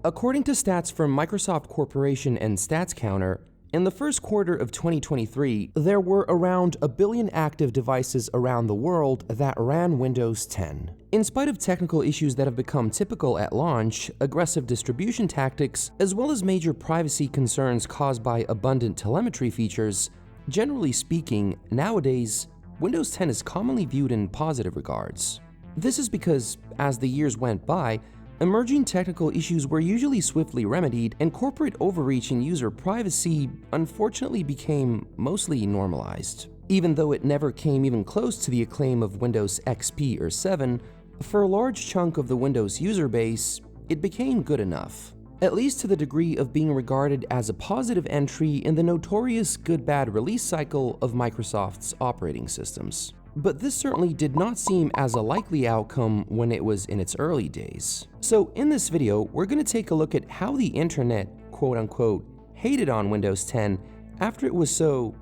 According to stats from Microsoft Corporation and StatsCounter, in the first quarter of 2023, there were around a billion active devices around the world that ran Windows 10. In spite of technical issues that have become typical at launch, aggressive distribution tactics, as well as major privacy concerns caused by abundant telemetry features, generally speaking, nowadays, Windows 10 is commonly viewed in positive regards. This is because, as the years went by, emerging technical issues were usually swiftly remedied, and corporate overreach in user privacy unfortunately became mostly normalized. Even though it never came even close to the acclaim of Windows XP or 7, for a large chunk of the Windows user base, it became good enough. At least to the degree of being regarded as a positive entry in the notorious good-bad release cycle of Microsoft's operating systems. But this certainly did not seem as a likely outcome when it was in its early days. So in this video, we're going to take a look at how the internet, quote-unquote, hated on Windows 10 after it was so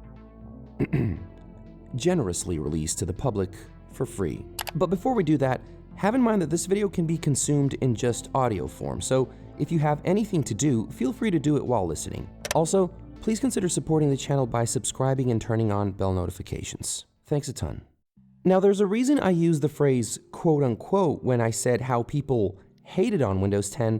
generously released to the public for free. But before we do that, have in mind that this video can be consumed in just audio form, so if you have anything to do, feel free to do it while listening. Also, please consider supporting the channel by subscribing and turning on bell notifications. Thanks a ton. Now, there's a reason I use the phrase quote-unquote when I said how people hated on Windows 10,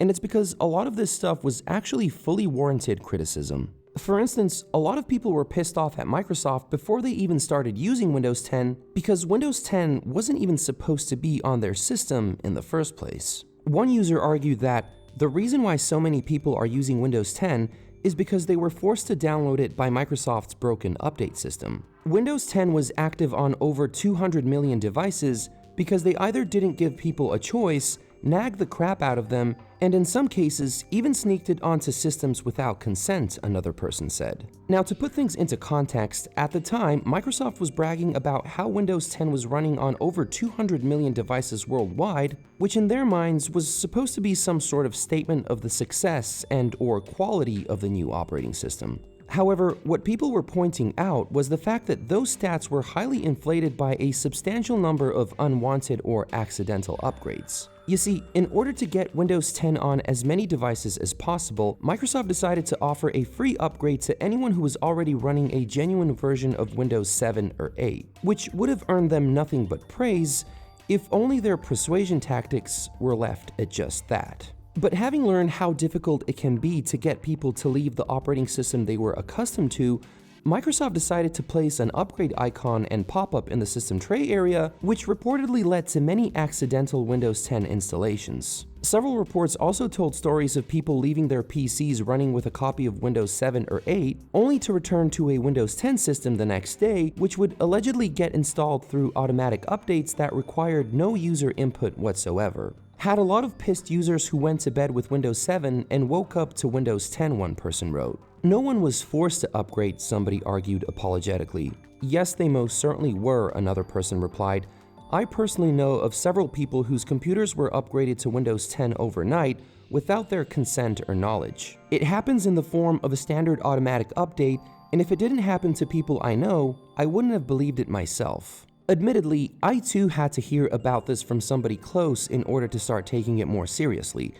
and it's because a lot of this stuff was actually fully warranted criticism. For instance, a lot of people were pissed off at Microsoft before they even started using Windows 10 because Windows 10 wasn't even supposed to be on their system in the first place. One user argued that the reason why so many people are using Windows 10 is because they were forced to download it by Microsoft's broken update system. Windows 10 was active on over 200 million devices because they either didn't give people a choice, nagged the crap out of them, and in some cases even sneaked it onto systems without consent, another person said. Now, to put things into context, at the time, Microsoft was bragging about how Windows 10 was running on over 200 million devices worldwide, which in their minds was supposed to be some sort of statement of the success and/or quality of the new operating system. However, what people were pointing out was the fact that those stats were highly inflated by a substantial number of unwanted or accidental upgrades. You see, in order to get Windows 10 on as many devices as possible, Microsoft decided to offer a free upgrade to anyone who was already running a genuine version of Windows 7 or 8, which would have earned them nothing but praise if only their persuasion tactics were left at just that. But having learned how difficult it can be to get people to leave the operating system they were accustomed to, Microsoft decided to place an upgrade icon and pop-up in the system tray area, which reportedly led to many accidental Windows 10 installations. Several reports also told stories of people leaving their PCs running with a copy of Windows 7 or 8, only to return to a Windows 10 system the next day, which would allegedly get installed through automatic updates that required no user input whatsoever. Had a lot of pissed users who went to bed with Windows 7 and woke up to Windows 10, one person wrote. No one was forced to upgrade, somebody argued apologetically. Yes, they most certainly were, another person replied. I personally know of several people whose computers were upgraded to Windows 10 overnight without their consent or knowledge. It happens in the form of a standard automatic update, and if it didn't happen to people I know, I wouldn't have believed it myself. Admittedly, I too had to hear about this from somebody close in order to start taking it more seriously.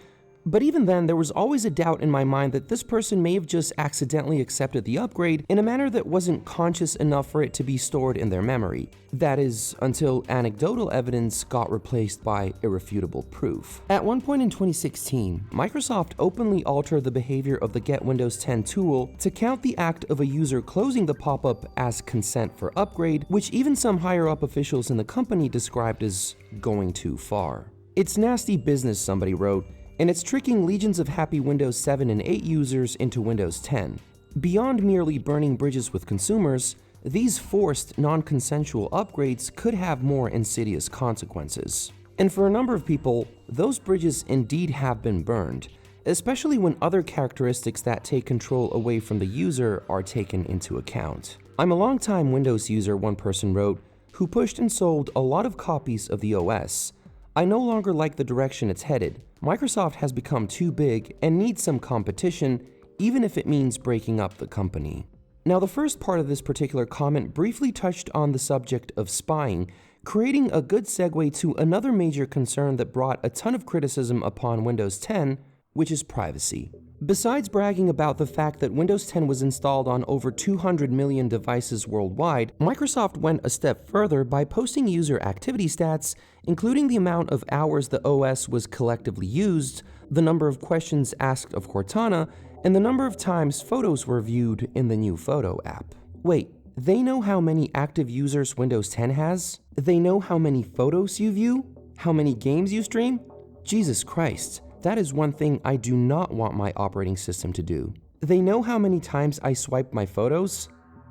But even then, there was always a doubt in my mind that this person may have just accidentally accepted the upgrade in a manner that wasn't conscious enough for it to be stored in their memory. That is, until anecdotal evidence got replaced by irrefutable proof. At one point in 2016, Microsoft openly altered the behavior of the Get Windows 10 tool to count the act of a user closing the pop-up as consent for upgrade, which even some higher-up officials in the company described as going too far. It's nasty business, somebody wrote, and it's tricking legions of happy Windows 7 and 8 users into Windows 10. Beyond merely burning bridges with consumers, these forced, non-consensual upgrades could have more insidious consequences. And for a number of people, those bridges indeed have been burned, especially when other characteristics that take control away from the user are taken into account. I'm a longtime Windows user, one person wrote, who pushed and sold a lot of copies of the OS. I no longer like the direction it's headed. Microsoft has become too big and needs some competition, even if it means breaking up the company. Now, the first part of this particular comment briefly touched on the subject of spying, creating a good segue to another major concern that brought a ton of criticism upon Windows 10, which is privacy. Besides bragging about the fact that Windows 10 was installed on over 200 million devices worldwide, Microsoft went a step further by posting user activity stats, including the amount of hours the OS was collectively used, the number of questions asked of Cortana, and the number of times photos were viewed in the new Photo app. Wait, they know how many active users Windows 10 has? They know how many photos you view? How many games you stream? Jesus Christ. That is one thing I do not want my operating system to do. They know how many times I swipe my photos?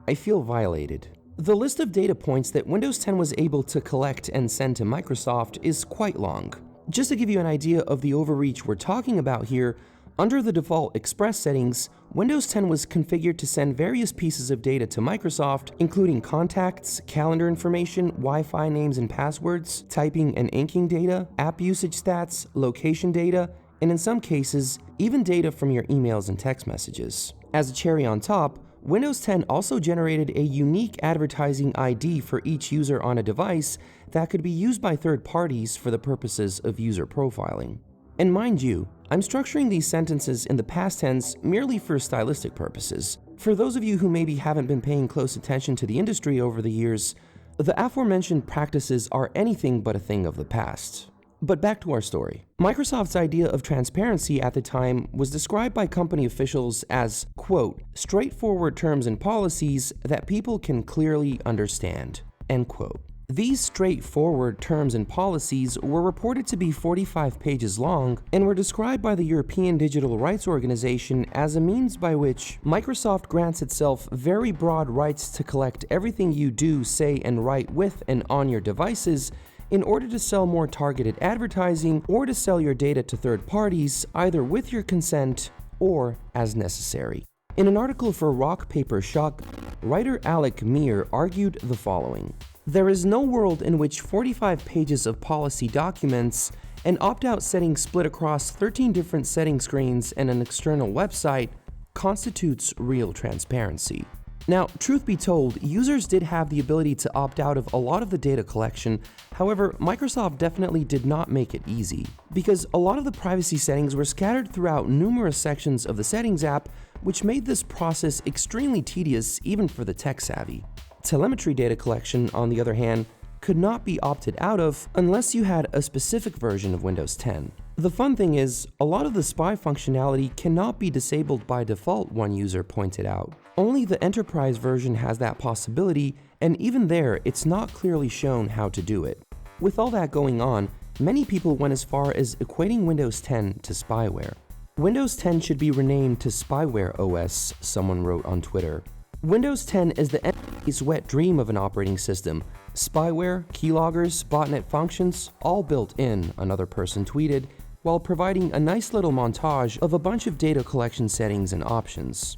I feel violated. The list of data points that Windows 10 was able to collect and send to Microsoft is quite long. Just to give you an idea of the overreach we're talking about here, under the default Express settings, Windows 10 was configured to send various pieces of data to Microsoft, including contacts, calendar information, Wi-Fi names and passwords, typing and inking data, app usage stats, location data, and in some cases, even data from your emails and text messages. As a cherry on top, Windows 10 also generated a unique advertising ID for each user on a device that could be used by third parties for the purposes of user profiling. And mind you, I'm structuring these sentences in the past tense merely for stylistic purposes. For those of you who maybe haven't been paying close attention to the industry over the years, the aforementioned practices are anything but a thing of the past. But back to our story. Microsoft's idea of transparency at the time was described by company officials as, quote, straightforward terms and policies that people can clearly understand, end quote. These straightforward terms and policies were reported to be 45 pages long and were described by the European Digital Rights Organization as a means by which Microsoft grants itself very broad rights to collect everything you do, say, and write with and on your devices in order to sell more targeted advertising or to sell your data to third parties, either with your consent or as necessary. In an article for Rock Paper Shock, writer Alec Meir argued the following. There is no world in which 45 pages of policy documents, an opt-out setting split across 13 different setting screens and an external website constitutes real transparency. Now, truth be told, users did have the ability to opt out of a lot of the data collection. However, Microsoft definitely did not make it easy, because a lot of the privacy settings were scattered throughout numerous sections of the Settings app, which made this process extremely tedious even for the tech-savvy. Telemetry data collection, on the other hand, could not be opted out of unless you had a specific version of Windows 10. The fun thing is, a lot of the spy functionality cannot be disabled by default, one user pointed out. Only the enterprise version has that possibility, and even there, it's not clearly shown how to do it. With all that going on, many people went as far as equating Windows 10 to spyware. Windows 10 should be renamed to Spyware OS, someone wrote on Twitter. Windows 10 is the enemy's wet dream of an operating system. Spyware, keyloggers, botnet functions, all built in, another person tweeted, while providing a nice little montage of a bunch of data collection settings and options.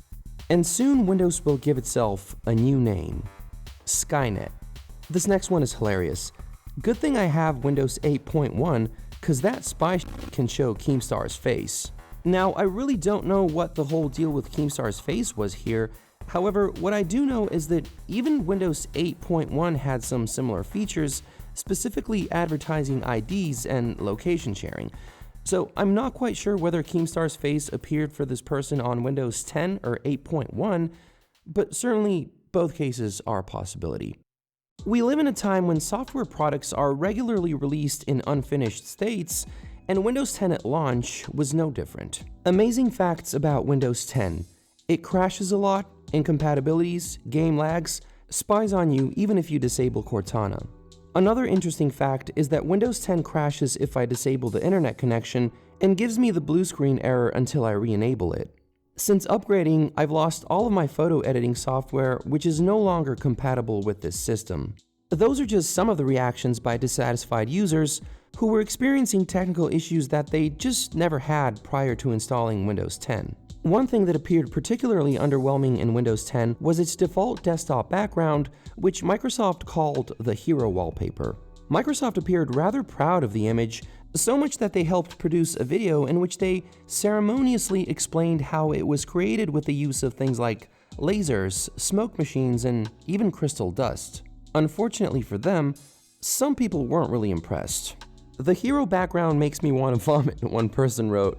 And soon Windows will give itself a new name, Skynet. This next one is hilarious. Good thing I have Windows 8.1, cause that spy can show Keemstar's face. Now, I really don't know what the whole deal with Keemstar's face was here. However, what I do know is that even Windows 8.1 had some similar features, specifically advertising IDs and location sharing. So I'm not quite sure whether Keemstar's face appeared for this person on Windows 10 or 8.1, but certainly both cases are a possibility. We live in a time when software products are regularly released in unfinished states, and Windows 10 at launch was no different. Amazing facts about Windows 10. It crashes a lot, incompatibilities, game lags, spies on you even if you disable Cortana. Another interesting fact is that Windows 10 crashes if I disable the internet connection and gives me the blue screen error until I re-enable it. Since upgrading, I've lost all of my photo editing software, which is no longer compatible with this system. Those are just some of the reactions by dissatisfied users who were experiencing technical issues that they just never had prior to installing Windows 10. One thing that appeared particularly underwhelming in Windows 10 was its default desktop background, which Microsoft called the hero wallpaper. Microsoft appeared rather proud of the image, so much that they helped produce a video in which they ceremoniously explained how it was created with the use of things like lasers, smoke machines, and even crystal dust. Unfortunately for them, some people weren't really impressed. The hero background makes me want to vomit, one person wrote.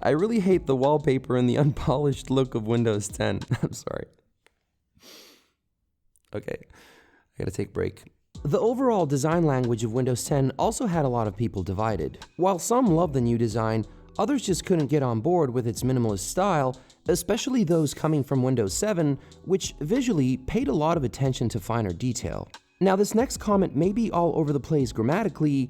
I really hate the wallpaper and the unpolished look of Windows 10. I'm sorry. Okay, I gotta take a break. The overall design language of Windows 10 also had a lot of people divided. While some loved the new design, others just couldn't get on board with its minimalist style, especially those coming from Windows 7, which visually paid a lot of attention to finer detail. Now, this next comment may be all over the place grammatically,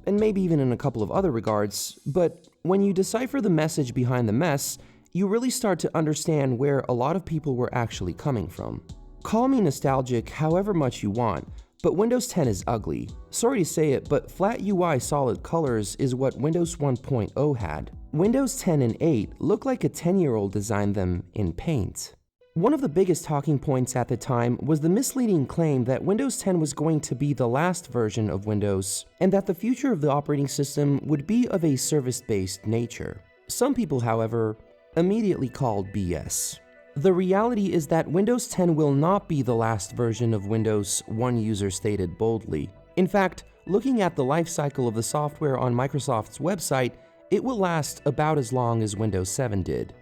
and maybe even in a couple of other regards, but when you decipher the message behind the mess, you really start to understand where a lot of people were actually coming from. Call me nostalgic however much you want, but Windows 10 is ugly. Sorry to say it, but flat UI solid colors is what Windows 1.0 had. Windows 10 and 8 look like a 10-year-old designed them in Paint. One of the biggest talking points at the time was the misleading claim that Windows 10 was going to be the last version of Windows, and that the future of the operating system would be of a service-based nature. Some people, however, immediately called BS. The reality is that Windows 10 will not be the last version of Windows, one user stated boldly. In fact, looking at the life cycle of the software on Microsoft's website, it will last about as long as Windows 7 did.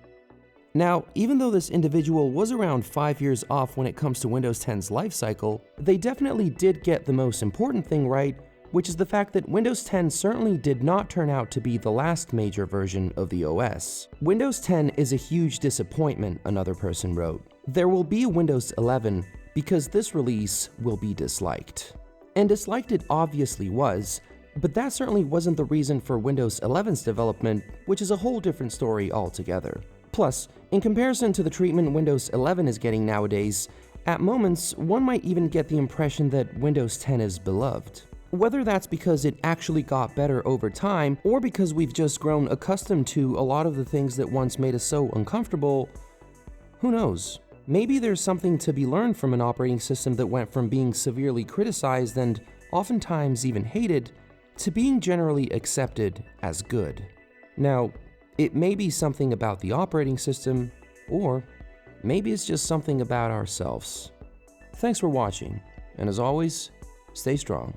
Now, even though this individual was around 5 years off when it comes to Windows 10's life cycle, they definitely did get the most important thing right, which is the fact that Windows 10 certainly did not turn out to be the last major version of the OS. Windows 10 is a huge disappointment, another person wrote. There will be a Windows 11 because this release will be disliked. And disliked it obviously was, but that certainly wasn't the reason for Windows 11's development, which is a whole different story altogether. Plus, in comparison to the treatment Windows 11 is getting nowadays, at moments one might even get the impression that Windows 10 is beloved. Whether that's because it actually got better over time, or because we've just grown accustomed to a lot of the things that once made us so uncomfortable, who knows? Maybe there's something to be learned from an operating system that went from being severely criticized and oftentimes even hated, to being generally accepted as good. Now, it may be something about the operating system, or maybe it's just something about ourselves. Thanks for watching, and as always, stay strong.